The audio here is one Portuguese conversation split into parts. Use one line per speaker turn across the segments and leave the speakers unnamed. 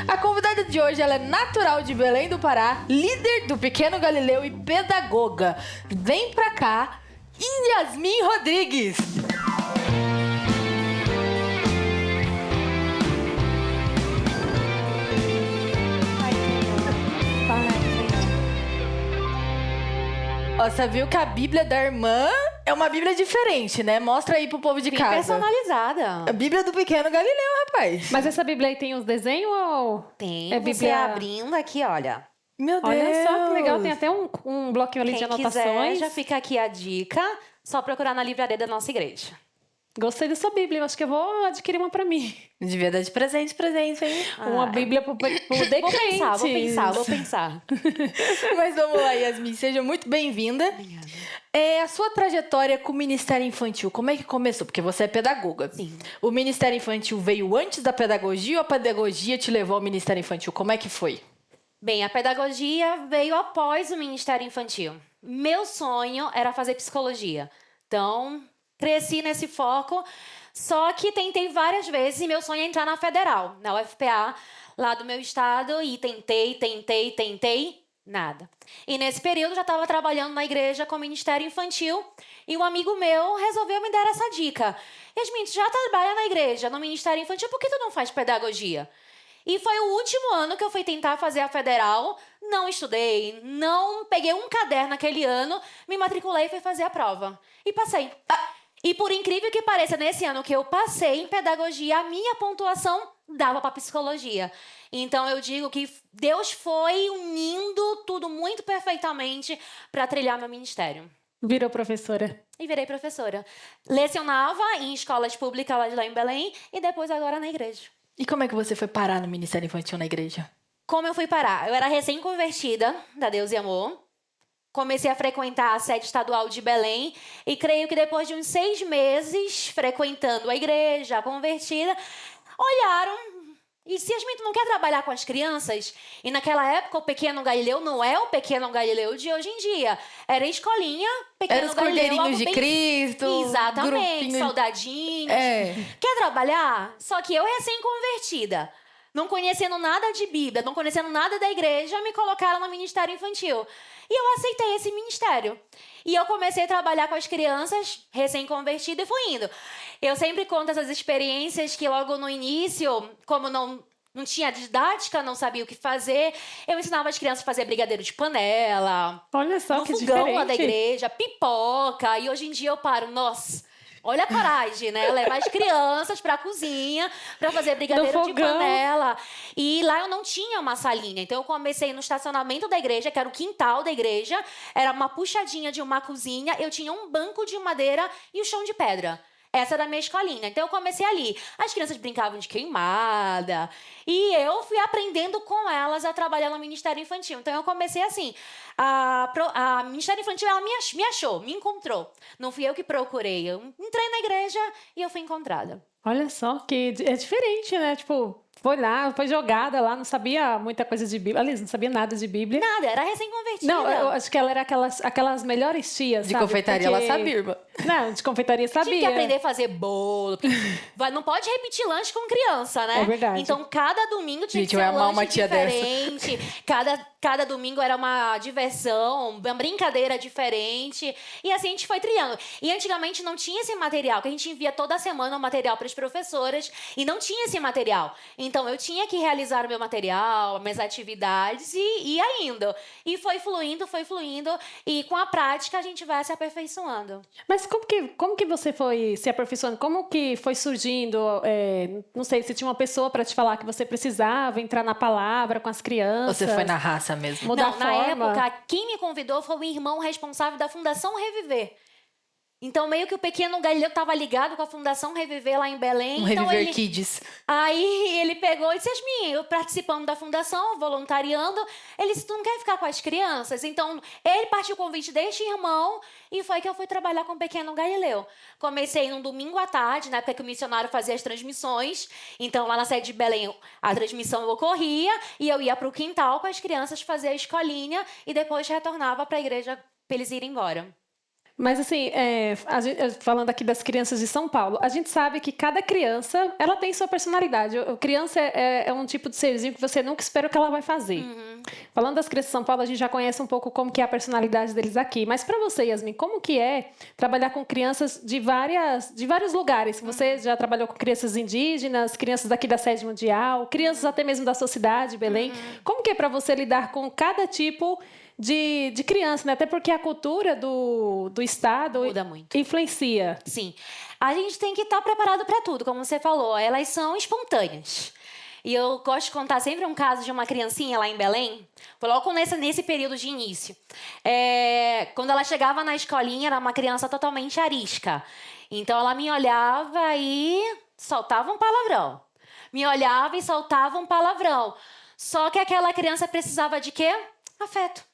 A convidada de hoje, ela é natural de Belém do Pará, líder do Pequeno Galileu e pedagoga. Vem pra cá, Yasmin Rodrigues. Ó, você viu que a Bíblia da irmã é uma Bíblia diferente, né? Mostra aí pro povo de casa.
Personalizada.
A Bíblia do Pequeno Galileu, rapaz.
Mas essa Bíblia aí tem os desenhos ou...
Tem,
É
você
Bíblia...
abrindo aqui, olha.
Meu Deus.
Olha só que legal, tem até um bloquinho ali de
Quem
anotações.
quiser, já fica aqui a dica. Só procurar na livraria da nossa igreja.
Gostei dessa Bíblia, acho que eu vou adquirir uma pra mim.
Devia dar de presente, hein?
Uma Bíblia pro decrente.
Vou pensar.
Mas vamos lá, Yasmin, seja muito bem-vinda.
Obrigada.
A sua trajetória com o Ministério Infantil, como é que começou? Porque você é pedagoga.
Sim.
O Ministério Infantil veio antes da pedagogia ou a pedagogia te levou ao Ministério Infantil? Como é que foi?
Bem, a pedagogia veio após o Ministério Infantil. Meu sonho era fazer psicologia. Então, cresci nesse foco, só que tentei várias vezes e meu sonho é entrar na Federal, na UFPA, lá do meu estado, e tentei, nada. E nesse período já estava trabalhando na igreja com o Ministério Infantil e um amigo meu resolveu me dar essa dica. Yasmin, tu já trabalha na igreja, no Ministério Infantil, por que tu não faz pedagogia? E foi o último ano que eu fui tentar fazer a Federal, não estudei, não peguei um caderno naquele ano, me matriculei e fui fazer a prova. E passei. E por incrível que pareça, nesse ano que eu passei em pedagogia, a minha pontuação dava para psicologia. Então eu digo que Deus foi unindo tudo muito perfeitamente para trilhar meu ministério.
Virou professora.
E virei professora. Lecionava em escolas públicas lá em Belém e depois agora na igreja.
E como é que você foi parar no Ministério Infantil na igreja?
Como eu fui parar? Eu era recém-convertida da Deus e Amor. Comecei a frequentar a sede estadual de Belém e creio que depois de uns 6 meses frequentando a igreja, convertida, olharam e se Yasmin, tu não quer trabalhar com as crianças? E naquela época o Pequeno Galileu não é o Pequeno Galileu de hoje em dia. Era escolinha, Pequeno
Era os
Galileu.
Cordeirinhos de Cristo.
Exatamente, soldadinhos.
É.
Quer trabalhar? Só que eu recém-convertida. Não conhecendo nada de Bíblia, não conhecendo nada da igreja, me colocaram no Ministério Infantil. E eu aceitei esse ministério. E eu comecei a trabalhar com as crianças, recém-convertida, e fui indo. Eu sempre conto essas experiências que logo no início, como não tinha didática, não sabia o que fazer, eu ensinava as crianças a fazer brigadeiro de panela.
Olha só
no
que
fogão
diferente.
lá da igreja, pipoca. E hoje em dia eu paro, nossa... Olha a coragem, né? Levar as crianças pra cozinha pra fazer brigadeiro de panela. E lá eu não tinha uma salinha. Então eu comecei no estacionamento da igreja, que era o quintal da igreja. Era uma puxadinha de uma cozinha. Eu tinha um banco de madeira e o chão de pedra. Essa era a minha escolinha. Então eu comecei ali. As crianças brincavam de queimada. E eu fui aprendendo com elas a trabalhar no Ministério Infantil. Então eu comecei assim. A Ministério Infantil, ela me achou, me encontrou. Não fui eu que procurei. Eu entrei na igreja e eu fui encontrada.
Olha só que é diferente, né? Tipo, foi lá, foi jogada lá, não sabia muita coisa de Bíblia. Aliás, não sabia nada de Bíblia.
Nada, era recém-convertida.
Não, eu acho que ela era aquelas melhores tias,
De
sabe?
confeitaria, ela sabia, irmã.
Não, de confeitaria sabia.
Tinha que aprender a fazer bolo. Não pode repetir lanche com criança, né?
É verdade.
Então, cada domingo tinha
Gente,
que
eu
ser
ia
um
amar
lanche
uma tia
diferente. Cada domingo era uma diversão, uma brincadeira diferente. E assim a gente foi trilhando. E antigamente não tinha esse material, que a gente envia toda semana o material para as professoras. E não tinha esse material. Então, eu tinha que realizar o meu material, as minhas atividades e ia indo. E foi fluindo. E com a prática, a gente vai se aperfeiçoando.
Mas como que você foi se aperfeiçoando? Como que foi surgindo? Não sei, se tinha uma pessoa para te falar que você precisava entrar na palavra com as crianças.
Você foi na raça mesmo?
Mudar
Não,
a
na
forma.
época, quem me convidou foi o irmão responsável da Fundação Reviver. Então, meio que o Pequeno Galileu estava ligado com a Fundação Reviver lá em Belém.
Um
então,
Reviver Kids.
Aí ele pegou e disse, Yasmin, eu participando da fundação, voluntariando, ele disse, tu não quer ficar com as crianças? Então, ele partiu o convite deste irmão e foi que eu fui trabalhar com o Pequeno Galileu. Comecei num domingo à tarde, na época que o missionário fazia as transmissões. Então, lá na sede de Belém, a transmissão ocorria e eu ia para o quintal com as crianças fazer a escolinha e depois retornava para a igreja para eles irem embora.
Mas assim, falando aqui das crianças de São Paulo, a gente sabe que cada criança, ela tem sua personalidade. A criança é um tipo de serzinho que você nunca espera o que ela vai fazer. Falando das crianças de São Paulo, a gente já conhece um pouco como que é a personalidade deles aqui. Mas para você, Yasmin, como que é trabalhar com crianças de vários lugares? Você já trabalhou com crianças indígenas, crianças daqui da sede mundial, crianças até mesmo da sua cidade, Belém. Como que é para você lidar com cada tipo de criança, né? Até porque a cultura do estado
Muda muito.
influencia.
Sim. A gente tem que estar preparado para tudo, como você falou. Elas são espontâneas. E eu gosto de contar sempre um caso de uma criancinha lá em Belém. Foi logo nesse período de início. Quando ela chegava na escolinha, era uma criança totalmente arisca. Então, ela me olhava e soltava um palavrão. Me olhava e soltava um palavrão. Só que aquela criança precisava de quê? Afeto.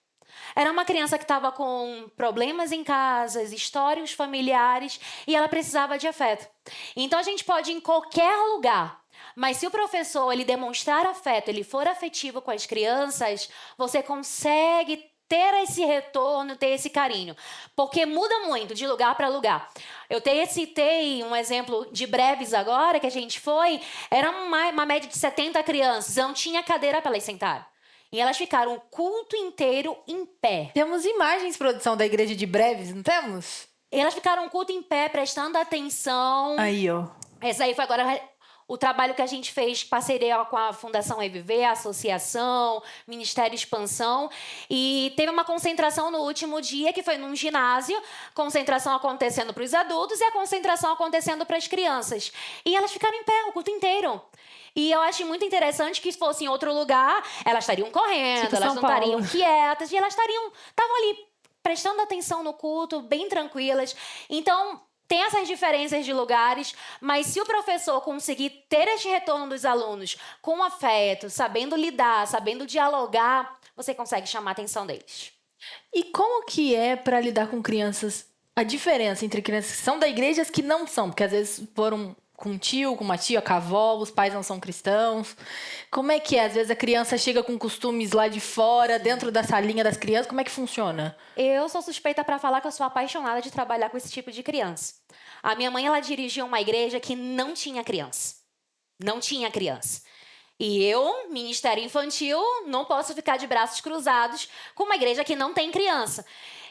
Era uma criança que estava com problemas em casa, histórias familiares, e ela precisava de afeto. Então, a gente pode ir em qualquer lugar, mas se o professor ele demonstrar afeto, ele for afetivo com as crianças, você consegue ter esse retorno, ter esse carinho. Porque muda muito de lugar para lugar. Eu citei um exemplo de Breves agora, que a gente foi, era uma média de 70 crianças, não tinha cadeira para elas sentar. E elas ficaram o culto inteiro em pé.
Temos imagens, produção, da igreja de Breves, não temos?
Elas ficaram o culto em pé, prestando atenção.
Aí, ó.
Esse aí foi agora o trabalho que a gente fez, parceria com a Fundação Reviver, a Associação, Ministério Expansão. E teve uma concentração no último dia, que foi num ginásio. Concentração acontecendo para os adultos e a concentração acontecendo para as crianças. E elas ficaram em pé o culto inteiro. E eu acho muito interessante que se fosse em outro lugar, elas estariam correndo,
Tipo
elas
São
não estariam
Paulo.
quietas, e elas estavam ali prestando atenção no culto, bem tranquilas. Então, tem essas diferenças de lugares, mas se o professor conseguir ter este retorno dos alunos com afeto, sabendo lidar, sabendo dialogar, você consegue chamar a atenção deles.
E como que é para lidar com crianças? A diferença entre crianças que são da igreja e as que não são, porque às vezes foram com um tio, com uma tia, com a avó, os pais não são cristãos. Como é que é? Às vezes a criança chega com costumes lá de fora, dentro da salinha das crianças. Como é que funciona?
Eu sou suspeita para falar que eu sou apaixonada de trabalhar com esse tipo de criança. A minha mãe, ela dirigia uma igreja que não tinha criança. Não tinha criança. E eu, Ministério Infantil, não posso ficar de braços cruzados com uma igreja que não tem criança.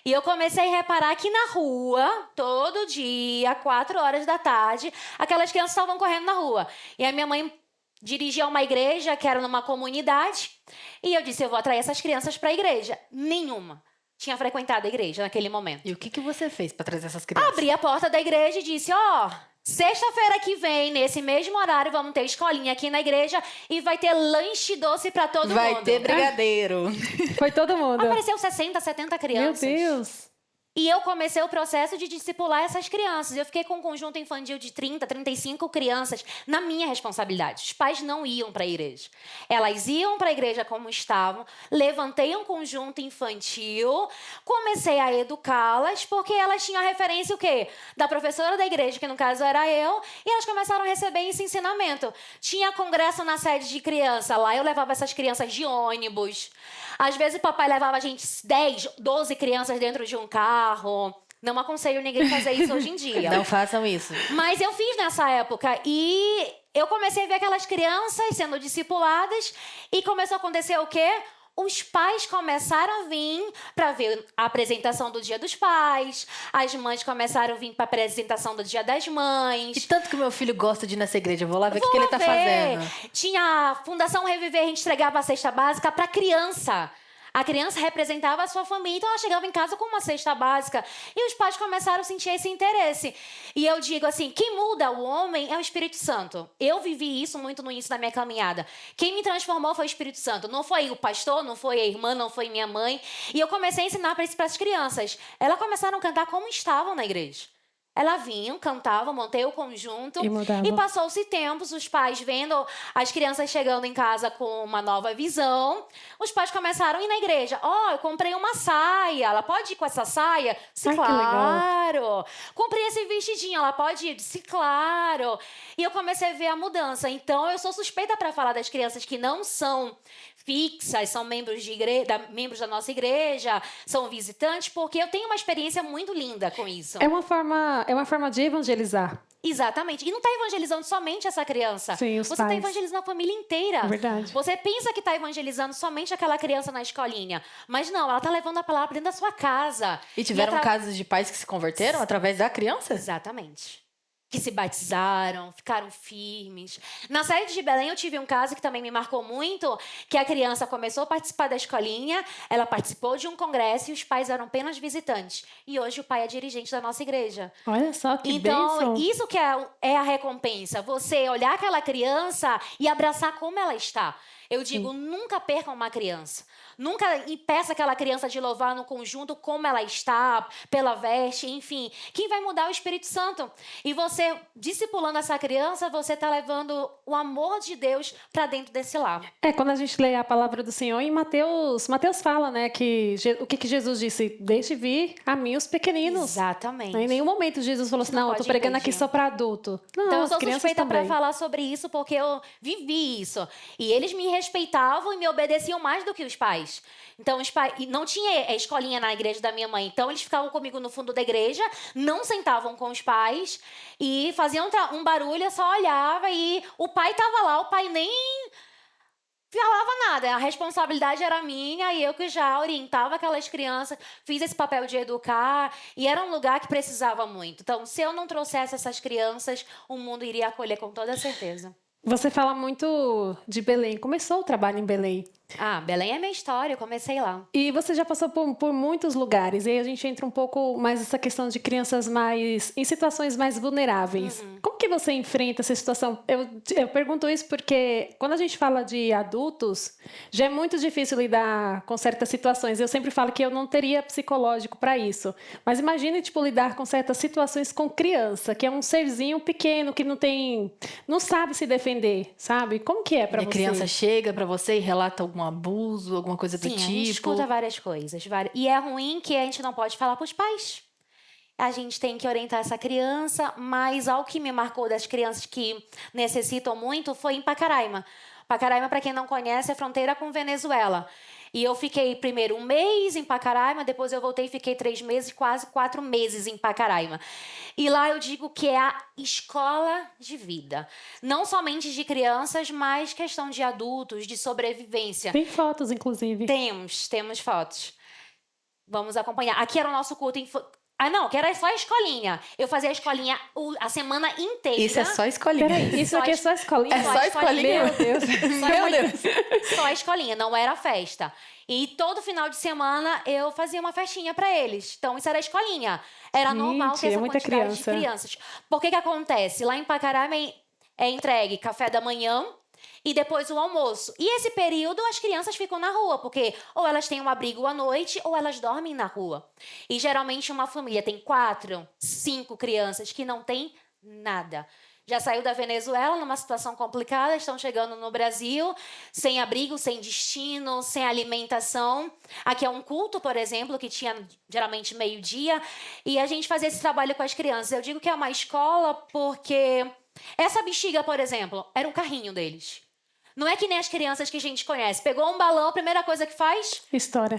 E eu comecei a reparar que na rua, todo dia, 4 horas da tarde, aquelas crianças estavam correndo na rua. E a minha mãe dirigia uma igreja que era numa comunidade. E eu disse, eu vou atrair essas crianças para a igreja. Nenhuma tinha frequentado a igreja naquele momento.
E o que você fez para trazer essas crianças?
Abri a porta da igreja e disse, sexta-feira que vem, nesse mesmo horário, vamos ter escolinha aqui na igreja e vai ter lanche doce para todo mundo.
Vai ter brigadeiro.
Foi todo mundo.
Apareceu 60, 70 crianças.
Meu Deus.
E eu comecei o processo de discipular essas crianças. Eu fiquei com um conjunto infantil de 30, 35 crianças na minha responsabilidade. Os pais não iam para a igreja. Elas iam para a igreja como estavam, levantei um conjunto infantil, comecei a educá-las, porque elas tinham a referência o quê? Da professora da igreja, que no caso era eu, e elas começaram a receber esse ensinamento. Tinha congresso na sede de criança, lá eu levava essas crianças de ônibus. Às vezes o papai levava a gente 10, 12 crianças dentro de um carro. Não aconselho ninguém fazer isso hoje em dia.
Não façam isso.
Mas eu fiz nessa época e eu comecei a ver aquelas crianças sendo discipuladas e começou a acontecer o quê? Os pais começaram a vir para ver a apresentação do Dia dos Pais, as mães começaram a vir para a apresentação do Dia das Mães.
E tanto que o meu filho gosta de ir nessa igreja, eu vou lá ver o que ele tá fazendo.
Tinha a Fundação Reviver, a gente entregava a cesta básica para criança. A criança representava a sua família, então ela chegava em casa com uma cesta básica. E os pais começaram a sentir esse interesse. E eu digo assim, quem muda o homem é o Espírito Santo. Eu vivi isso muito no início da minha caminhada. Quem me transformou foi o Espírito Santo. Não foi o pastor, não foi a irmã, não foi minha mãe. E eu comecei a ensinar para as crianças. Elas começaram a cantar como estavam na igreja. Ela vinha, cantava, montei o conjunto.
E mudava.
E passou-se tempos, os pais vendo as crianças chegando em casa com uma nova visão. Os pais começaram a ir na igreja. Eu comprei uma saia. Ela pode ir com essa saia? Sim,
Ai, que legal.
claro. Comprei esse vestidinho. Ela pode ir? Sim, claro. E eu comecei a ver a mudança. Então, eu sou suspeita para falar das crianças que não são fixas, são membros membros da nossa igreja, são visitantes, porque eu tenho uma experiência muito linda com isso.
É uma forma de evangelizar.
Exatamente. E não está evangelizando somente essa criança.
Sim, os
Você está
pais.
evangelizando a família inteira.
É verdade.
Você pensa que está evangelizando somente aquela criança na escolinha. Mas não, ela está levando a palavra dentro da sua casa.
E tiveram casos de pais que se converteram através da criança?
Exatamente. Que se batizaram, ficaram firmes. Na sede de Belém, eu tive um caso que também me marcou muito, que a criança começou a participar da escolinha, ela participou de um congresso e os pais eram apenas visitantes. E hoje o pai é dirigente da nossa igreja.
Olha só que
Então,
bênção.
isso que é a recompensa. Você olhar aquela criança e abraçar como ela está. Eu digo, nunca percam uma criança. Nunca impeça aquela criança de louvar no conjunto como ela está, pela veste, enfim. Quem vai mudar é o Espírito Santo. E você, discipulando essa criança, você está levando o amor de Deus para dentro desse lar.
Quando a gente lê a palavra do Senhor, em Mateus fala, né, que o que Jesus disse? Deixe vir a mim os pequeninos.
Exatamente.
Em nenhum momento Jesus falou assim,
Não
não, eu tô
pode
pregando
impedir.
aqui só para adulto. Não,
Então, eu
as
sou
crianças
suspeita para
também.
falar sobre isso porque eu vivi isso. E eles me respeitavam e me obedeciam mais do que os pais. Então, os pais... E não tinha escolinha na igreja da minha mãe. Então, eles ficavam comigo no fundo da igreja, não sentavam com os pais e faziam um barulho, eu só olhava e o pai estava lá, o pai nem falava nada. A responsabilidade era minha e eu que já orientava aquelas crianças, fiz esse papel de educar e era um lugar que precisava muito. Então, se eu não trouxesse essas crianças, o mundo iria acolher com toda certeza.
Você fala muito de Belém. Começou o trabalho em Belém.
Belém é minha história, eu comecei lá.
E você já passou por muitos lugares. E aí a gente entra um pouco mais nessa questão de crianças em situações mais vulneráveis. Como que você enfrenta essa situação? Eu pergunto isso porque quando a gente fala de adultos, já é muito difícil lidar com certas situações. Eu sempre falo que eu não teria psicológico para isso. Mas imagine, lidar com certas situações com criança, que é um serzinho pequeno, que não sabe se defender, sabe? Como que é para você?
A criança chega para você e relata algum abuso, alguma coisa do
Sim,
tipo?
a gente escuta várias coisas. E é ruim que a gente não pode falar para os pais. A gente tem que orientar essa criança, mas algo que me marcou das crianças que necessitam muito foi em Pacaraima. Pacaraima, para quem não conhece, é fronteira com Venezuela. E eu fiquei primeiro 1 mês em Pacaraima, depois eu voltei e fiquei 3 meses, quase 4 meses em Pacaraima. E lá eu digo que é a escola de vida. Não somente de crianças, mas questão de adultos, de sobrevivência.
Tem fotos, inclusive.
Temos fotos. Vamos acompanhar. Aqui era o nosso culto... não, que era só a escolinha. Eu fazia a escolinha a semana inteira.
Isso é só escolinha.
Peraí, isso aqui é só escolinha?
É só escolinha?
Meu Deus.
Meu Deus.
Só a escolinha, não era festa. E todo final de semana eu fazia uma festinha para eles. Então, isso era a escolinha. Era normal ter essa
muita
quantidade de crianças. Por que acontece? Lá em Pacaraima é entregue café da manhã e depois o almoço. E esse período as crianças ficam na rua, porque ou elas têm um abrigo à noite ou elas dormem na rua. E geralmente uma família tem 4, 5 crianças que não tem nada. Já saiu da Venezuela numa situação complicada, estão chegando no Brasil, sem abrigo, sem destino, sem alimentação. Aqui é um culto, por exemplo, que tinha geralmente meio-dia, e a gente fazia esse trabalho com as crianças. Eu digo que é uma escola porque essa bexiga, por exemplo, era um carrinho deles. Não é que nem as crianças que a gente conhece. Pegou um balão, a primeira coisa que faz? Estoura.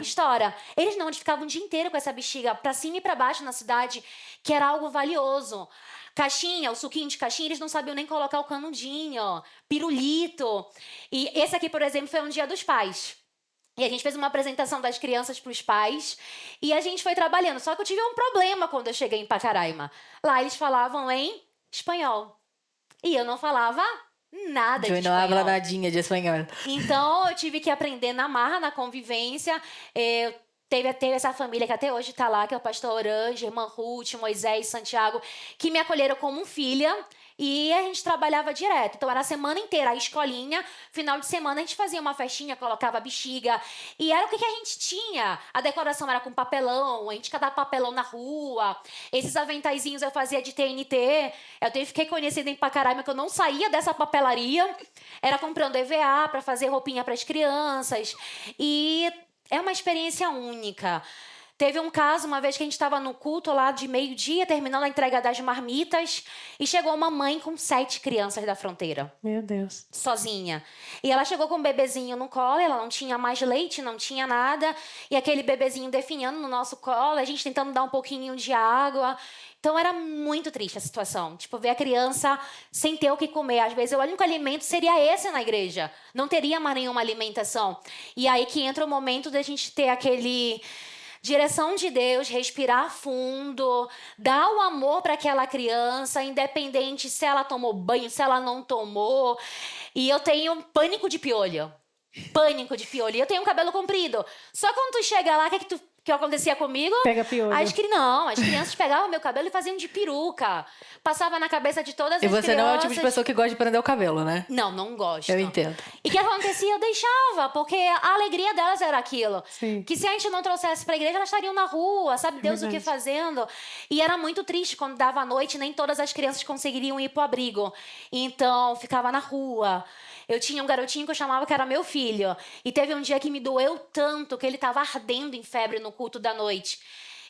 Eles não, eles ficavam o dia inteiro com essa bexiga, pra cima e pra baixo na cidade, que era algo valioso. Caixinha, o suquinho de caixinha, eles não sabiam nem colocar o canudinho, pirulito. E esse aqui, por exemplo, foi um dia dos pais. E a gente fez uma apresentação das crianças para os pais e a gente foi trabalhando. Só que eu tive um problema quando eu cheguei em Pacaraima. Lá eles falavam em espanhol. E eu não falava nada de
Eu não
espanhol.
hablo nadinha de espanhol.
Então, eu tive que aprender na marra, na convivência. Teve essa família que até hoje está lá, que é o pastor Orange, irmã Ruth, Moisés, Santiago, que me acolheram como filha. E a gente trabalhava direto. Então, era a semana inteira, a escolinha. Final de semana, a gente fazia uma festinha, colocava bexiga. E era o que a gente tinha. A decoração era com papelão, a gente catava papelão na rua. Esses aventaizinhos eu fazia de TNT. Fiquei conhecida em Pacaraima, que eu não saía dessa papelaria. Era comprando EVA para fazer roupinha para as crianças. E é uma experiência única. Teve um caso, uma vez que a gente estava no culto lá de meio-dia, terminando a entrega das marmitas, e chegou uma mãe com 7 crianças da fronteira.
Meu Deus.
Sozinha. E ela chegou com um bebezinho no colo, ela não tinha mais leite, não tinha nada, e aquele bebezinho definhando no nosso colo, a gente tentando dar um pouquinho de água. Então, era muito triste a situação. Tipo, ver a criança sem ter o que comer. Às vezes, o único alimento seria esse na igreja. Não teria mais nenhuma alimentação. E aí que entra o momento da gente ter aquele... direção de Deus, respirar fundo, dar o amor para aquela criança, independente se ela tomou banho, se ela não tomou. E eu tenho pânico de piolho. Pânico de piolho. Eu tenho um cabelo comprido. Só quando tu chega lá, o que acontecia comigo?
Pega piolho.
As crianças pegavam meu cabelo e faziam de peruca. Passava na cabeça de todas as crianças.
E você não é o tipo de pessoa que gosta de prender o cabelo, né?
Não gosto.
Eu entendo.
E o que acontecia? Eu deixava, porque a alegria delas era aquilo.
Sim.
Que se a gente não trouxesse pra igreja, elas estariam na rua, sabe Deus o que fazendo. E era muito triste quando dava a noite, nem todas as crianças conseguiriam ir pro abrigo. Então, ficava na rua. Eu tinha um garotinho que eu chamava que era meu filho. E teve um dia que me doeu tanto que ele estava ardendo em febre no culto da noite.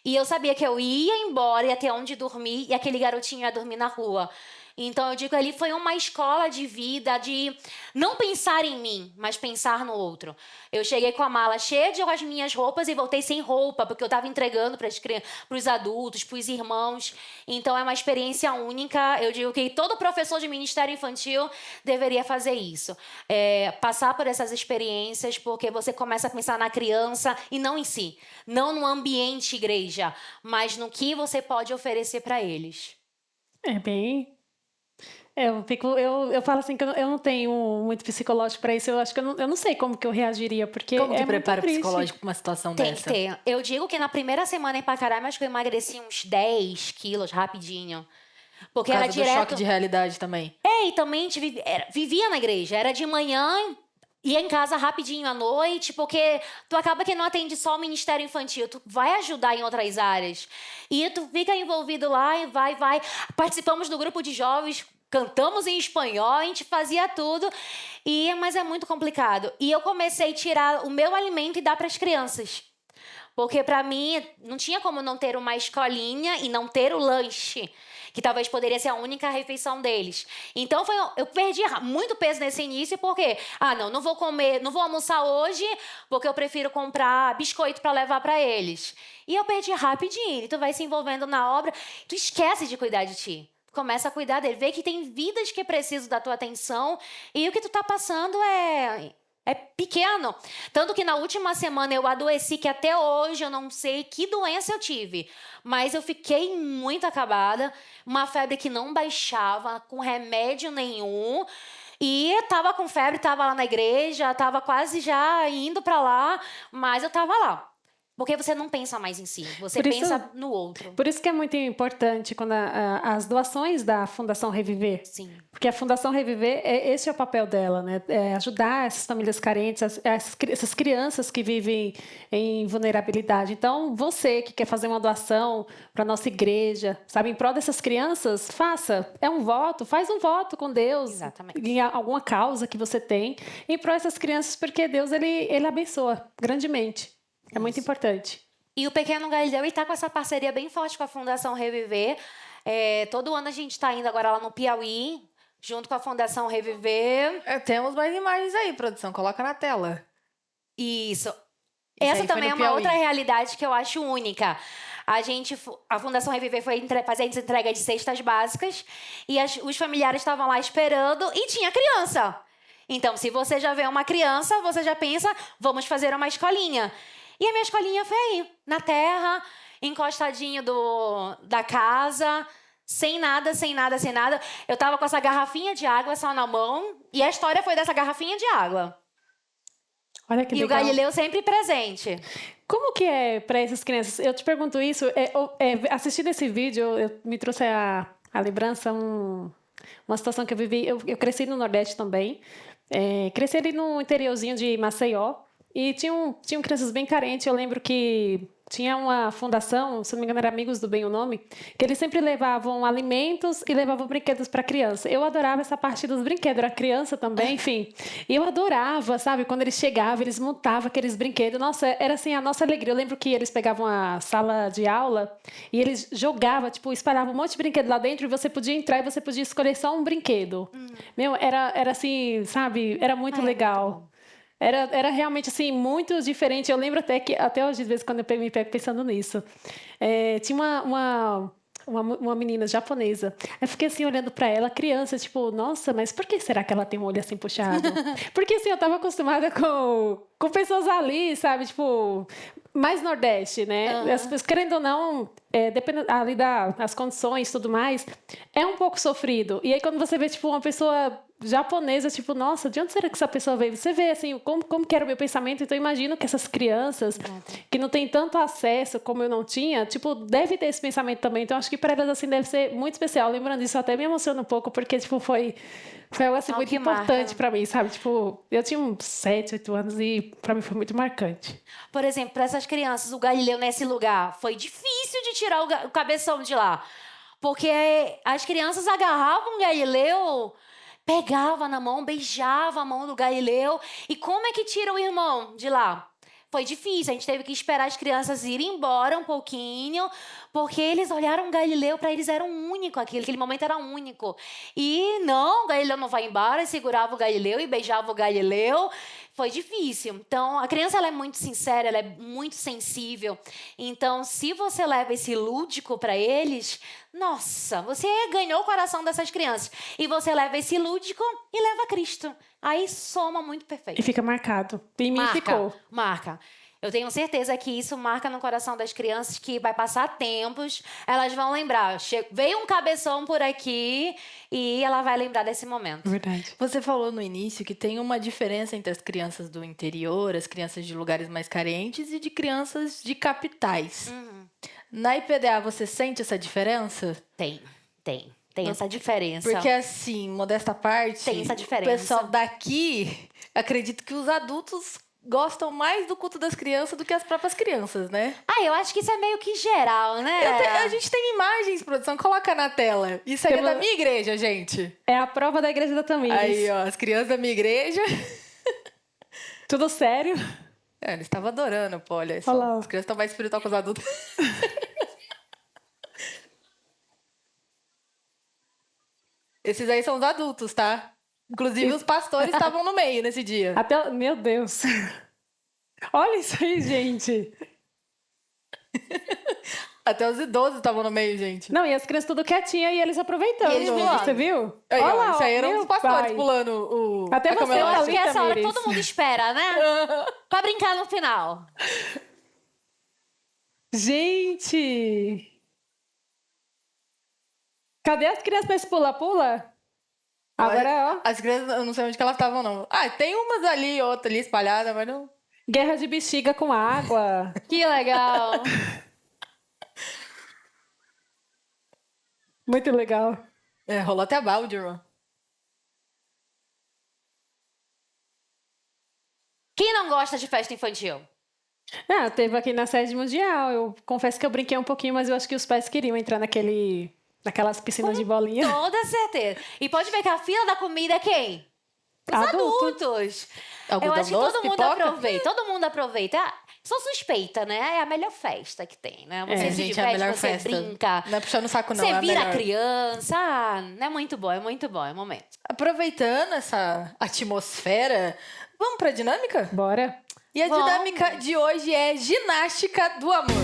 E eu sabia que eu ia embora, ia ter onde dormir, e aquele garotinho ia dormir na rua. Então, eu digo, ali foi uma escola de vida, de não pensar em mim, mas pensar no outro. Eu cheguei com a mala cheia de as minhas roupas e voltei sem roupa, porque eu estava entregando para os adultos, para os irmãos. Então, é uma experiência única. Eu digo que todo professor de ministério infantil deveria fazer isso. Passar por essas experiências, porque você começa a pensar na criança e não em si. Não no ambiente igreja, mas no que você pode oferecer para eles.
É bem... Eu falo assim que eu não tenho muito psicológico para isso. Eu acho que eu não sei como que eu reagiria, porque
Como que
é
prepara
muito triste.
psicológico pra uma situação
Tem
dessa?
que ter. Eu digo que na primeira semana em Pacaraima, acho que eu emagreci uns 10 quilos rapidinho. Porque
Por
era
causa do
direto...
choque de realidade também.
E também a gente vivia na igreja. Era de manhã, ia em casa rapidinho à noite, porque tu acaba que não atende só o ministério infantil, tu vai ajudar em outras áreas. E tu fica envolvido lá e vai. Participamos do grupo de jovens, cantamos em espanhol, a gente fazia tudo. Mas é muito complicado. E eu comecei a tirar o meu alimento e dar para as crianças. Porque para mim não tinha como não ter uma escolinha e não ter o lanche, que talvez poderia ser a única refeição deles. Então eu perdi muito peso nesse início, porque não vou comer, não vou almoçar hoje, porque eu prefiro comprar biscoito para levar para eles. E eu perdi rapidinho. E tu vai se envolvendo na obra, tu esquece de cuidar de ti. Começa a cuidar dele, vê que tem vidas que precisam da tua atenção e o que tu tá passando é pequeno. Tanto que na última semana eu adoeci, que até hoje eu não sei que doença eu tive. Mas eu fiquei muito acabada. Uma febre que não baixava, com remédio nenhum. E eu tava com febre, tava lá na igreja, tava quase já indo para lá, mas eu tava lá. Porque você não pensa mais em si, você pensa no outro.
Por isso que é muito importante quando as doações da Fundação Reviver.
Sim.
Porque a Fundação Reviver, esse é o papel dela, né? É ajudar essas famílias carentes, essas crianças que vivem em vulnerabilidade. Então, você que quer fazer uma doação para a nossa igreja, sabe, em prol dessas crianças, faça. É um voto, faz um voto com Deus.
Exatamente.
Em alguma causa que você tem, em prol dessas crianças, porque Deus, ele abençoa grandemente. É muito importante.
E o Pequeno Galileu está com essa parceria bem forte com a Fundação Reviver. Todo ano a gente está indo agora lá no Piauí, junto com a Fundação Reviver.
Temos mais imagens aí, produção. Coloca na tela.
Isso. Essa também é uma outra realidade que eu acho única. A Fundação Reviver foi fazer a entrega de cestas básicas e os familiares estavam lá esperando e tinha criança. Então, se você já vê uma criança, você já pensa, vamos fazer uma escolinha. E a minha escolinha foi aí, na terra, encostadinho da casa, sem nada. Eu tava com essa garrafinha de água só na mão, e a história foi dessa garrafinha de água.
Olha que legal.
E o Galileu sempre presente.
Como que é para essas crianças? Eu te pergunto isso, assistindo esse vídeo, me trouxe a lembrança uma situação que eu vivi. Eu cresci no Nordeste também. Cresci ali no interiorzinho de Maceió. E tinham crianças bem carentes. Eu lembro que tinha uma fundação, se não me engano era Amigos do Bem o nome, que eles sempre levavam alimentos e levavam brinquedos para criança. Eu adorava essa parte dos brinquedos, era criança também, enfim. E eu adorava, sabe? Quando eles chegavam, eles montavam aqueles brinquedos. Nossa, era assim a nossa alegria. Eu lembro que eles pegavam a sala de aula e eles jogavam, tipo, espalhavam um monte de brinquedo lá dentro e você podia entrar e você podia escolher só um brinquedo. Meu, era assim, sabe? Era muito legal.
Muito bom.
Era realmente, assim, muito diferente. Eu lembro até que, até hoje, às vezes, quando eu me pego pensando nisso, tinha uma menina japonesa. Eu fiquei, assim, olhando pra ela, criança, tipo, nossa, mas por que será que ela tem um olho assim puxado? Porque, assim, eu tava acostumada com pessoas ali, sabe? Tipo, mais Nordeste, né? As pessoas, querendo ou não, dependendo ali das condições e tudo mais, é um pouco sofrido. E aí, quando você vê, tipo, uma pessoa japonesa, tipo, nossa, de onde será que essa pessoa veio? Você vê, assim, como que era o meu pensamento. Então, eu imagino que essas crianças que não têm tanto acesso como eu não tinha, tipo, deve ter esse pensamento também. Então, acho que para elas, assim, deve ser muito especial. Lembrando disso, eu até me emociono um pouco, porque, tipo, foi algo, assim, muito importante para mim, sabe? Tipo, eu tinha uns 7, 8 anos e para mim foi muito marcante.
Por exemplo, para essas crianças, o Galileu nesse lugar foi difícil de tirar o cabeção de lá. Porque as crianças agarravam o Galileu, pegava na mão, beijava a mão do Galileu. E como é que tira o irmão de lá? Foi difícil, a gente teve que esperar as crianças irem embora um pouquinho, porque eles olharam o Galileu, para eles era único aquele momento era único. E não, o Galileu não vai embora, e segurava o Galileu e beijava o Galileu. Foi difícil. Então, a criança ela é muito sincera, ela é muito sensível. Então, se você leva esse lúdico para eles, nossa, você ganhou o coração dessas crianças. E você leva esse lúdico e leva Cristo. Aí soma muito perfeito.
E fica marcado. E me ficou.
Marca. Eu tenho certeza que isso marca no coração das crianças, que vai passar tempos, elas vão lembrar. Veio um cabeção por aqui e ela vai lembrar desse momento.
Verdade.
Você falou no início que tem uma diferença entre as crianças do interior, as crianças de lugares mais carentes e de crianças de capitais. Na IPDA, você sente essa diferença?
Tem essa diferença.
Porque assim, modesta parte,
Tem essa diferença.
o pessoal daqui, acredito que os adultos gostam mais do culto das crianças do que as próprias crianças, né?
Eu acho que isso é meio que geral, né?
A gente tem imagens, produção, coloca na tela. Isso aí é da minha igreja, gente.
É a prova da igreja da Tamires.
Aí, ó, as crianças da minha igreja.
Tudo sério.
Eles estavam adorando, pô, olha só.
Olá.
As crianças estão mais espiritual que os adultos. Esses aí são os adultos, tá? Inclusive, os pastores estavam no meio nesse dia.
Meu Deus. Olha isso aí, gente.
Até os idosos estavam no meio, gente.
Não, e as crianças tudo quietinhas e eles aproveitando.
E eles pulando.
Você viu?
Aí,
Olha
ó,
lá,
isso aí eram
meu
os pastores
pai.
pulando
Até
a
você
cama
Eu
elástica.
acho que é essa hora que
Tamires.
todo mundo espera, né? Pra brincar no final.
Gente! Cadê as crianças pra esse pula-pula? Agora, ó.
As crianças, eu não sei onde que elas estavam, não. Tem umas ali, outra ali espalhada, mas não...
Guerra de bexiga com água.
Que legal.
Muito legal.
Rolou até balde, irmão.
Quem não gosta de festa infantil?
Teve aqui na sede mundial. Eu confesso que eu brinquei um pouquinho, mas eu acho que os pais queriam entrar naquelas piscinas de bolinha.
Toda certeza. E pode ver que a fila da comida é quem? Os adultos. Eu acho que todo mundo aproveita. Todo mundo aproveita. Sou suspeita, né? É a melhor festa que tem, né? Você se
gente,
diverte,
é a melhor
você
festa.
brinca.
Não é puxando o saco, não.
Você
é a
vira
melhor.
criança. É muito bom, é muito bom. É o momento.
Aproveitando essa atmosfera, vamos pra dinâmica?
Bora.
E a
Vamos.
dinâmica de hoje é ginástica do amor.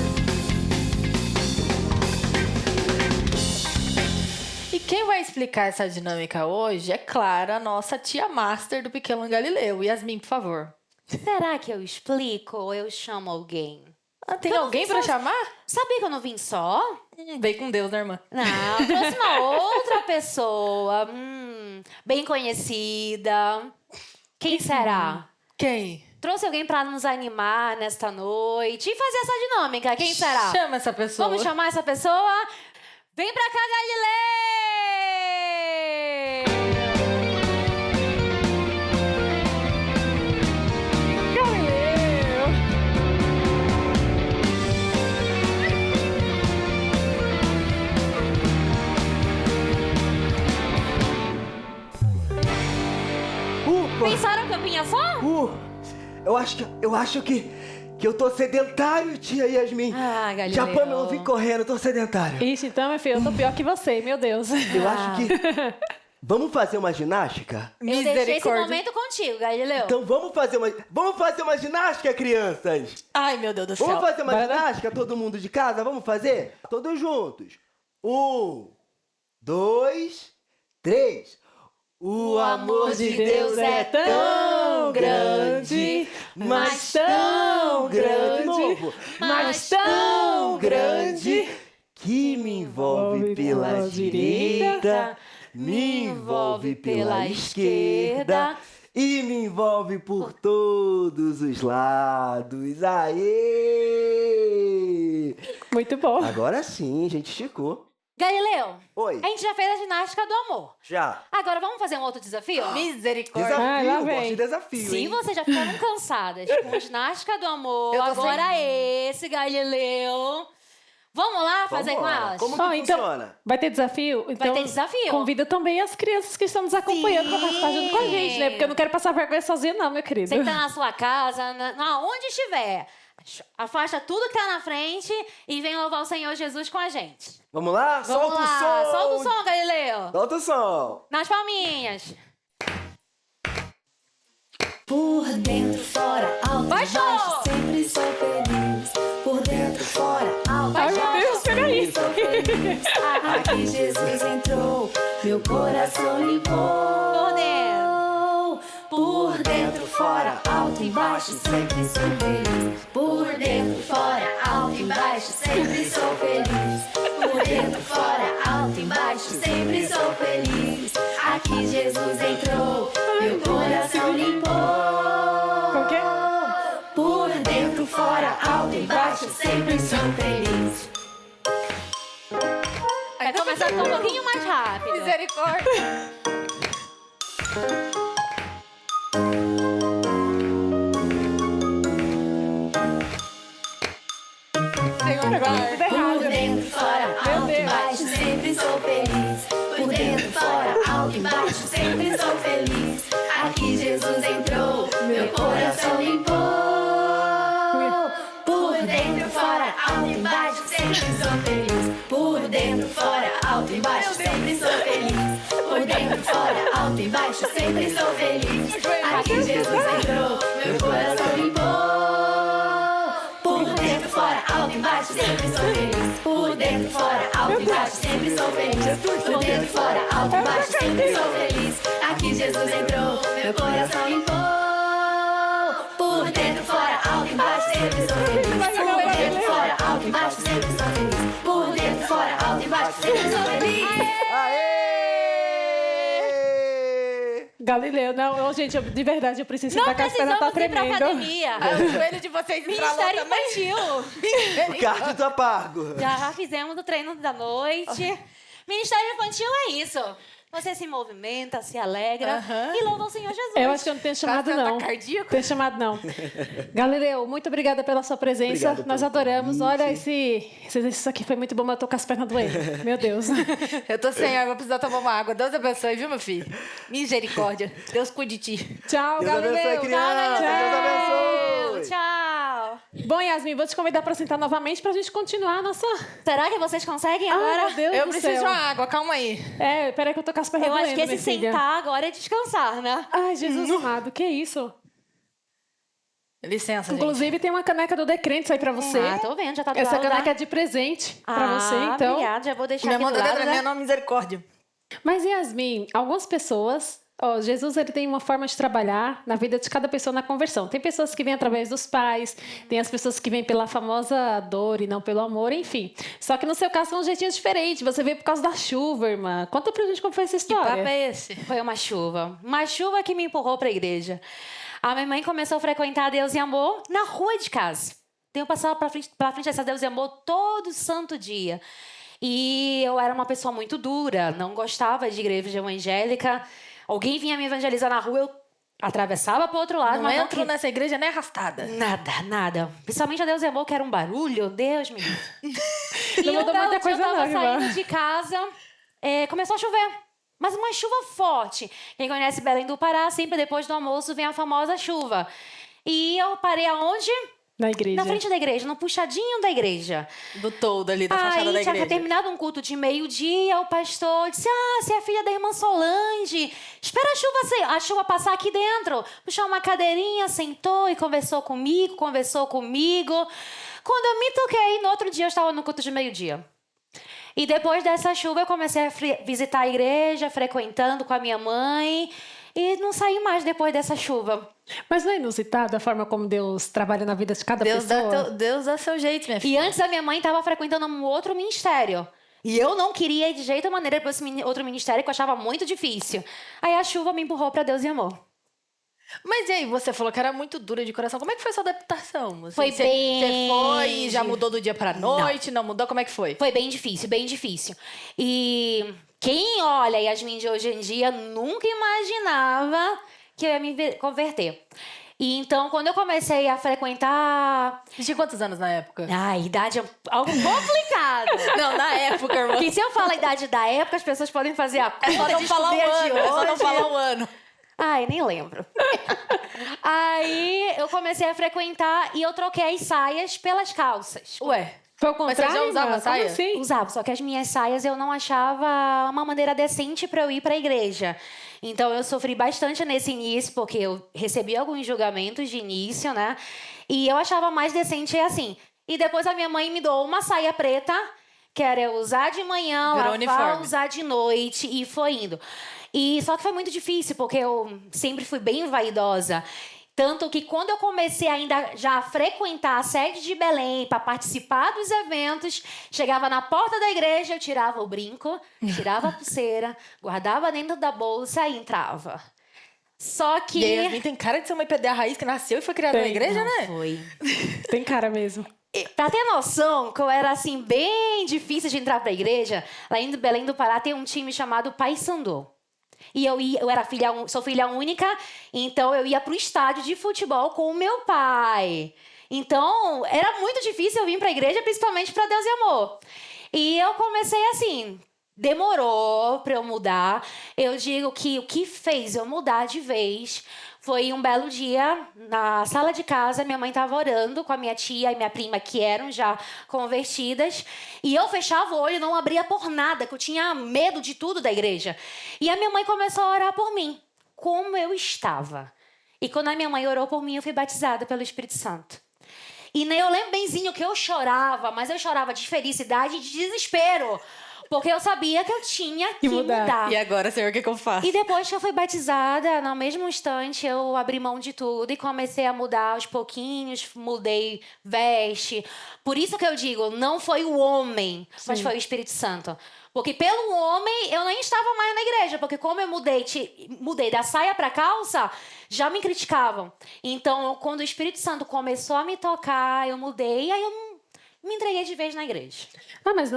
E quem vai explicar essa dinâmica hoje é, claro, a nossa tia master do Pequeno Galileu. Yasmin, por favor.
Será que eu explico ou eu chamo alguém?
Tem
Eu não
alguém
vim
pra
só-
chamar?
Sabia que eu não vim só?
Vem com Deus, né, irmã?
Não, trouxe uma outra pessoa. Bem conhecida. Quem será?
Quem?
Trouxe alguém pra nos animar nesta noite e fazer essa dinâmica. Quem será?
Chama essa pessoa.
Vamos chamar essa pessoa? Vem pra cá,
Eu acho que eu tô sedentário, tia Yasmin.
Ah, Galileu.
Já põe meu vinho correndo, eu tô sedentário.
Ixi, então, meu filho, eu tô pior que você, meu Deus.
Eu acho que... Vamos fazer uma ginástica?
Eu deixei esse
Misericórdia.
momento contigo, Galileu.
Então vamos fazer uma ginástica, crianças?
Ai, meu Deus do céu.
Vamos fazer uma
Bora lá.
ginástica, todo mundo de casa? Vamos fazer? Todos juntos. 1, 2, 3. O amor de Deus é tão grande, mas tão grande, de novo, mas tão grande, que me envolve pela direita, me envolve pela esquerda e me envolve por todos os lados. Aê!
Muito bom.
Agora sim, a gente esticou.
Galileu,
Oi.
a gente já fez a ginástica do amor.
Já.
Agora vamos fazer um outro desafio?
Misericórdia.
Ai, lá
Desafio,
vem.
gosto de desafio,
Se
hein?
vocês já ficaram cansadas com ginástica do amor,
Eu tô
agora
sem.
esse, Galileu. Vamos lá fazer com
Vambora.
elas?
Como que
Ó, então,
funciona?
vai ter desafio? Então,
ter desafio.
Convida também as crianças que estão nos acompanhando para participar junto com a gente, né? Porque eu não quero passar vergonha sozinha, não, meu querido.
Você que tá na sua casa, aonde estiver, afasta tudo que tá na frente e vem louvar o Senhor Jesus com a gente.
Vamos lá?
Vamos
Solta
lá,
o som!
solta o som, Galileu.
Solta o som!
Nas palminhas.
Por dentro, fora, alto
Vai,
e baixo,
show!
sempre sou feliz. Por dentro, fora, alto
Ai,
e
meu
baixo,
Deus, peraí.
sou feliz. Aqui Jesus entrou, meu coração limpou.
Por dentro.
Por dentro, fora, alto e baixo, sempre sou feliz. Por dentro, fora, alto e baixo, sempre sou feliz. Por dentro, fora, alto e baixo, sempre sou feliz. Aqui Jesus entrou, meu coração limpou.
Como que é?
Por dentro, fora, alto e baixo, sempre sou feliz.
Vai começar a ficar um pouquinho mais rápido.
Misericórdia. Senhor, guarda.
Por dentro, fora, alto e baixo, sempre sou feliz. Por dentro, fora, alto e baixo, sempre sou feliz. Aqui Jesus entrou, meu coração limpou. Por dentro, fora, alto e baixo, sempre sou feliz. Por dentro, fora, alto e baixo, sempre sou feliz. Por dentro, fora, alto e baixo, sempre sou feliz. Aqui Jesus entrou, meu coração limpou. Por dentro, fora, alto e baixo, sempre sou feliz. Por dentro, fora, alto e baixo, sempre sou feliz. Por dentro, fora, alto e baixo, sempre sou feliz. Aqui Jesus entrou, meu coração limpou. Por dentro, fora, alto e baixo, sempre sou feliz. Por dentro, fora, alto e baixo, sempre sou feliz. Por dentro, fora, alto e baixo, sempre sou feliz.
Aê!
Galileu, não, gente, de verdade, eu preciso
Não
sentar que a perna tá
precisamos ir pra
tremendo.
academia.
O joelho de vocês estralou
Ministério
também.
Infantil.
O cardio tá pago.
Já fizemos o treino da noite. Ministério Infantil é isso. Você se movimenta, se alegra
Aham.
e louva o Senhor Jesus.
Eu acho que eu não tenho chamado,
Quase
não.
ataque cardíaco.
Tenho chamado, não. Galileu, muito obrigada pela sua presença.
Obrigado
Nós
pelo
adoramos.
convite.
Olha, esse exercício aqui foi muito bom, mas eu tô com as pernas doendo. Meu Deus.
Eu tô sem água, vou precisar tomar uma água. Deus abençoe, viu, meu filho? Misericórdia. Deus cuide de ti.
Tchau,
Deus abençoe,
Galileu.
criança. Deus abençoe.
Tchau.
Bom, Yasmin, vou te convidar para sentar novamente pra gente continuar a nossa...
Será que vocês conseguem
Ah,
agora?
meu Deus
Eu
do
preciso de
céu.
uma água, calma aí.
É, peraí que eu tô com as pernas
Eu
doendo,
acho que esse
minha filha.
sentar agora é descansar, né?
Ai, Jesus amado, que isso?
Licença, gente.
Inclusive, tem uma caneca do Decrentes aí pra você.
Ah, tô vendo, já tá do
Essa
lado da-
caneca é de presente pra você, então.
Obrigada, já vou deixar
Minha
aqui
mão
do
tá
lado,
tremendo,
né?
não, misericórdia.
Mas, Yasmin, algumas pessoas... Ó, Jesus ele tem uma forma de trabalhar na vida de cada pessoa na conversão. Tem pessoas que vêm através dos pais, tem as pessoas que vêm pela famosa dor e não pelo amor, enfim. Só que no seu caso é um jeitinho diferente. Você veio por causa da chuva, irmã. Conta pra gente como foi essa
Que papo
história.
é esse?
Foi uma chuva. Uma chuva que me empurrou pra igreja. A minha mãe começou a frequentar Deus e Amor na rua de casa. Então, eu passava pra frente dessa Deus e Amor todo santo dia. E eu era uma pessoa muito dura, não gostava de igreja evangélica. Alguém vinha me evangelizar na rua, eu atravessava pro outro lado.
Não
mas
entro nessa igreja nem arrastada.
Nada, nada. Principalmente a Deus e Amor, que era um barulho. Deus me livre. E
Não
um
mudou
belo
muita
dia eu
coisa
tava
não, irmã.
saindo de casa, começou a chover. Mas uma chuva forte. Quem conhece Belém do Pará, sempre depois do almoço vem a famosa chuva. E eu parei aonde?
Na igreja.
Na frente da igreja, no puxadinho da igreja.
Do todo ali, da fachada da
Aí tinha
igreja.
terminado um culto de meio-dia, o pastor disse, você é filha da irmã Solange, espera a chuva passar aqui dentro. Puxou uma cadeirinha, sentou e conversou comigo. Quando eu me toquei, no outro dia eu estava no culto de meio-dia. E depois dessa chuva eu comecei a visitar a igreja, frequentando com a minha mãe, e não saí mais depois dessa chuva.
Mas não é inusitado a forma como Deus trabalha na vida de cada pessoa?
Deus dá seu jeito, minha filha.
E antes a minha mãe estava frequentando um outro ministério. E eu não queria ir de jeito ou maneira para esse outro ministério, que eu achava muito difícil. Aí a chuva me empurrou para Deus e amor.
Mas e aí, você falou que era muito dura de coração. Como é que foi sua adaptação? Assim,
Foi
você
bem...
foi e já mudou do dia pra noite? Não mudou? Como é que foi?
Foi bem difícil, bem difícil. E quem olha Yasmin de hoje em dia nunca imaginava que eu ia me converter. E então, quando eu comecei a frequentar...
Você tinha quantos anos na época?
A idade é algo complicado.
Não, na época, irmã.
Porque se eu falar a idade da época, as pessoas podem fazer a conta.
É só não falar o ano, é só não falar o ano.
Ai, nem lembro. Aí eu comecei a frequentar e eu troquei as saias pelas calças.
Ué,
Foi o
mas você
contrário?
já usava
Como
saia?
assim?
Usava, só que as minhas saias eu não achava uma maneira decente para eu ir para a igreja. Então eu sofri bastante nesse início, porque eu recebi alguns julgamentos de início, né? E eu achava mais decente assim. E depois a minha mãe me deu uma saia preta, que era eu usar de manhã,
Virou
lavar,
uniforme.
usar de noite, e foi indo. E só que foi muito difícil, porque eu sempre fui bem vaidosa. Tanto que quando eu comecei ainda já a frequentar a sede de Belém para participar dos eventos, chegava na porta da igreja, eu tirava o brinco, tirava a pulseira, guardava dentro da bolsa e entrava. Só que...
E a Yasmin tem cara de ser uma IPDA raiz que nasceu e foi criada na
Tem,
igreja,
Não
né?
foi.
Tem cara mesmo.
Pra ter noção, que eu era assim, bem difícil de entrar pra igreja, lá em Belém do Pará tem um time chamado Paysandu. E eu era sou filha única, então eu ia pro estádio de futebol com o meu pai. Então, era muito difícil eu vir pra igreja, principalmente pra Deus e amor. E eu comecei assim, demorou pra eu mudar. Eu digo que o que fez eu mudar de vez foi um belo dia, na sala de casa, minha mãe estava orando com a minha tia e minha prima, que eram já convertidas, e eu fechava o olho e não abria por nada, que eu tinha medo de tudo da igreja. E a minha mãe começou a orar por mim, como eu estava. E quando a minha mãe orou por mim, eu fui batizada pelo Espírito Santo. E eu lembro benzinho que eu chorava, mas eu chorava de felicidade e de desespero, porque eu sabia que eu tinha que mudar.
E agora, Senhor, o que eu faço?
E depois que eu fui batizada, no mesmo instante, eu abri mão de tudo e comecei a mudar aos pouquinhos, mudei veste. Por isso que eu digo, não foi o homem, mas foi o Espírito Santo. Porque pelo homem, eu nem estava mais na igreja, porque como eu mudei da saia para calça, já me criticavam. Então, quando o Espírito Santo começou a me tocar, eu mudei, aí eu me entreguei de vez na igreja.
Não, mas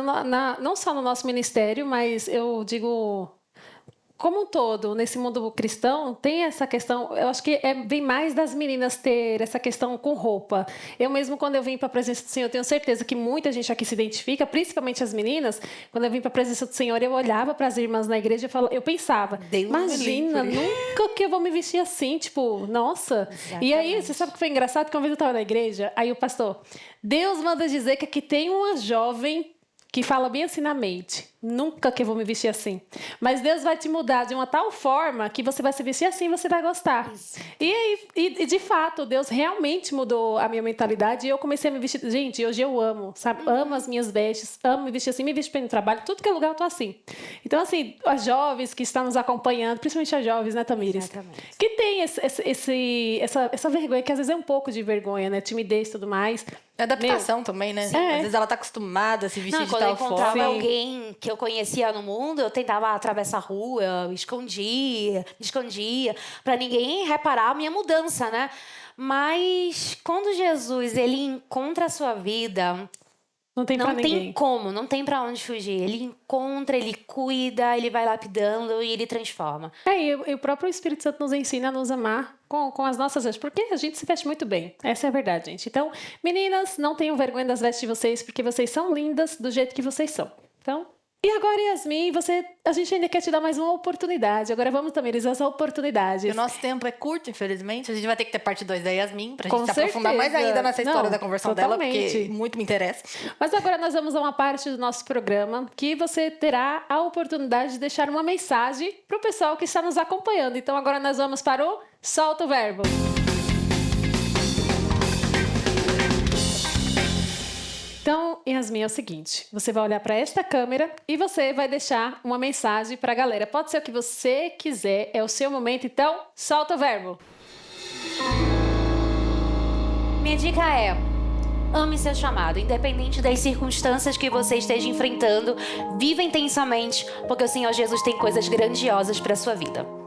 não só no nosso ministério, mas eu digo, como um todo, nesse mundo cristão, tem essa questão, eu acho que vem mais das meninas ter essa questão com roupa. Eu mesmo, quando eu vim para a presença do Senhor, eu tenho certeza que muita gente aqui se identifica, principalmente as meninas. Quando eu vim para a presença do Senhor, eu olhava para as irmãs na igreja e eu pensava,
Deus me
imagina,
livre.
nunca que eu vou me vestir assim, tipo, nossa.
Exatamente.
E aí, você sabe o que foi engraçado? Que uma vez eu estava na igreja, aí o pastor, Deus manda dizer que aqui tem uma jovem que fala bem assim na mente. Nunca que eu vou me vestir assim. Mas Deus vai te mudar de uma tal forma que você vai se vestir assim e você vai gostar. E de fato, Deus realmente mudou a minha mentalidade e eu comecei a me vestir. Gente, hoje eu amo, sabe? Amo as minhas vestes, amo me vestir assim, me visto para ir no trabalho, tudo que é lugar eu tô assim. Então, assim, as jovens que estão nos acompanhando, principalmente as jovens, né, Tamires?
Exatamente.
Que tem essa vergonha, que às vezes é um pouco de vergonha, né? Timidez e tudo mais.
É adaptação também, né?
É.
Às vezes ela tá acostumada a se vestir
Não,
de
quando eu
tal
encontrava
forma.
alguém que eu conhecia no mundo, eu tentava atravessar a rua, eu escondia, para ninguém reparar a minha mudança, né? Mas quando Jesus ele encontra a sua vida,
Não tem pra
não
ninguém.
tem como, não tem para onde fugir. Ele encontra, ele cuida, ele vai lapidando e ele transforma.
E o próprio Espírito Santo nos ensina a nos amar com as nossas vestes, porque a gente se veste muito bem. Essa é a verdade, gente. Então, meninas, não tenham vergonha das vestes de vocês, porque vocês são lindas do jeito que vocês são. Então, E agora, Yasmin, a gente ainda quer te dar mais uma oportunidade. Agora vamos, Tamires, essa oportunidade.
E o nosso tempo é curto, infelizmente. A gente vai ter que ter parte 2 da Yasmin pra
Com
gente se aprofundar mais
certeza.
ainda nessa história
Não,
da conversão
totalmente.
dela, porque muito me interessa.
Mas agora nós vamos a uma parte do nosso programa que você terá a oportunidade de deixar uma mensagem para o pessoal que está nos acompanhando. Então agora nós vamos para o Solta o Verbo. Então, Yasmin, é o seguinte, você vai olhar para esta câmera e você vai deixar uma mensagem para a galera. Pode ser o que você quiser, é o seu momento, então solta o verbo.
Minha dica é: ame seu chamado, independente das circunstâncias que você esteja enfrentando. Viva intensamente, porque o Senhor Jesus tem coisas grandiosas para sua vida.